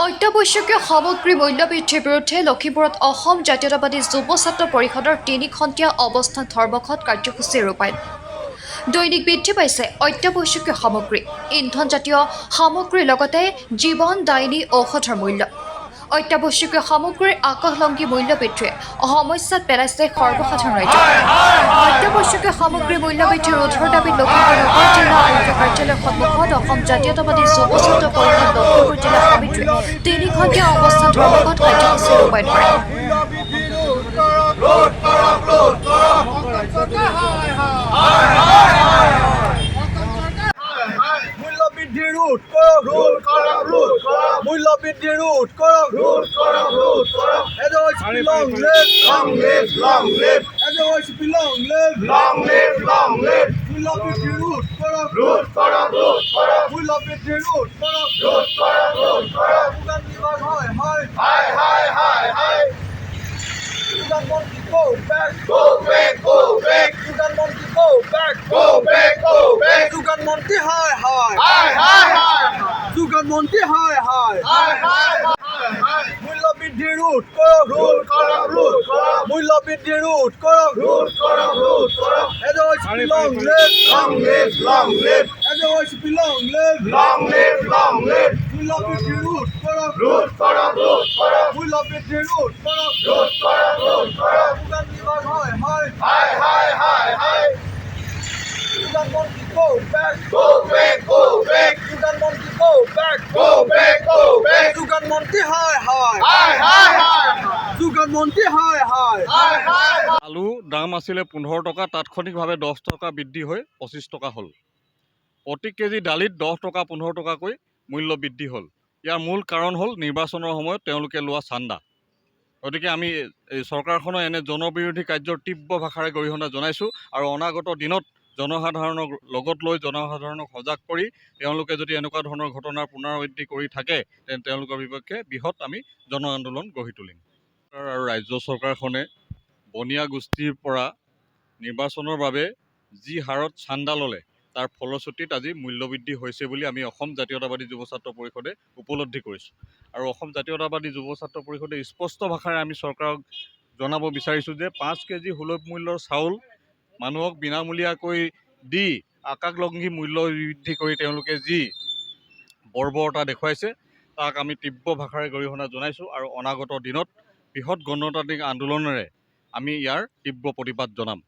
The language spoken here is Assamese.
অত্যাৱশ্যকীয় সামগ্ৰী মূল্যবৃদ্ধিৰ বিৰুদ্ধে লখিমপুৰত অসম জাতীয়তাবাদী যুৱ ছাত্ৰ পৰিষদৰ ৩-খণ্টীয়া অৱস্থান ধৰ্মঘট কাৰ্যসূচী ৰূপায়ণ। দৈনিক বৃদ্ধি পাইছে অত্যাৱশ্যকীয় সামগ্ৰী, ইন্ধনজাতীয় সামগ্ৰীৰ লগতে জীৱনদায়িনী ঔষধৰ মূল্য। অত্যাৱশ্যকীয় সামগ্ৰীৰ আকাশলংঘী মূল্য বৃদ্ধিয়ে সমস্যাত পেলাইছে সৰ্বসাধাৰণ ৰাইজক। অত্যাৱশ্যকীয় সামগ্ৰীৰ মূল্য বৃদ্ধি ৰোধৰ দাবীত লখিমপুৰ নগৰ জিলা আয়ুক্ত কাৰ্যালয়ৰ সন্মুখত অসম জাতীয়তাবাদী যুৱ ছাত্ৰ পৰিষদ লখিমপুৰ জিলা সমিতিয়ে ৩-খণ্টীয়া অৱস্থান ধৰ্মঘট কাৰ্যসূচী ৰূপায়ণ কৰে। মূল্যবৃদ্ধি ৰোধ কৰক, মূল্যবৃদ্ধি ৰোধ কৰক, long live, মূল্যবৃদ্ধি ৰোধ কৰক, মূল্যবৃদ্ধি ৰোধ কৰক, যোগান বিভাগ হয়। যোগান মন্ত্ৰী go back, যোগান মন্ত্ৰী go back, যোগান মন্ত্ৰী হয়, যোগান মন্ত্ৰী হয়। মূল্যবৃদ্ধি ৰোধ কৰক, মূল্যবৃদ্ধি ৰোধ কৰক, long live, মূল্যবৃদ্ধি ৰোধ কৰক, মূল্যবৃদ্ধি ৰোধ কৰক, যোগান বিভাগ হয়। যোগান মন্ত্ৰী go back, যোগান মন্ত্ৰী go back, যোগান মন্ত্ৰী হয়, যোগান মন্ত্ৰী হয়। আলু দাম আছিলে 15 টকা, তাৎক্ষণিকভাৱে 10 টকা বৃদ্ধি হৈ 25 টকা হ'ল। প্ৰতি কেজি দালিত 10 টকা 15 টকাকৈ মূল্য বৃদ্ধি হ'ল। ইয়াৰ মূল কাৰণ হ'ল নিৰ্বাচনৰ সময়ত তেওঁলোকে লোৱা চান্দা। গতিকে আমি চৰকাৰখনৰ এনে জনবিৰোধী কাৰ্যৰ তীব্ৰ ভাষাৰে গৰিহণা জনাইছোঁ আৰু অনাগত দিনত জনসাধাৰণক লগত লৈ জনসাধাৰণক সজাগ কৰি তেওঁলোকে যদি এনেকুৱা ধৰণৰ ঘটনাৰ পুনৰাবৃত্তি কৰি থাকে তেন্তে তেওঁলোকৰ বিপক্ষে বৃহৎ আমি জন আন্দোলন গঢ়ি তুলিম। আৰু ৰাজ্য চৰকাৰখনে বনিয়া গোষ্ঠীৰ পৰা নিৰ্বাচনৰ বাবে যি হাৰত চান্দা ল'লে তাৰ ফলশ্ৰুতিত আজি মূল্যবৃদ্ধি হৈছে বুলি আমি অসম জাতীয়তাবাদী যুৱ ছাত্ৰ পৰিষদে উপলব্ধি কৰিছোঁ। আৰু অসম জাতীয়তাবাদী যুৱ ছাত্ৰ পৰিষদে স্পষ্ট ভাষাৰে আমি চৰকাৰক জনাব বিচাৰিছোঁ যে 5 কেজি সুলভ মূল্যৰ চাউল মানুহক বিনামূলীয়াকৈ দি আকাশলংঘী মূল্য বৃদ্ধি কৰি তেওঁলোকে যি বৰ্বৰতা দেখুৱাইছে তাক আমি তীব্ৰ ভাষাৰে গৰিহণা জনাইছোঁ আৰু অনাগত দিনত বৃহৎ গণতান্ত্ৰিক আন্দোলনেৰে আমি ইয়াৰ তীব্ৰ প্ৰতিবাদ জনাম।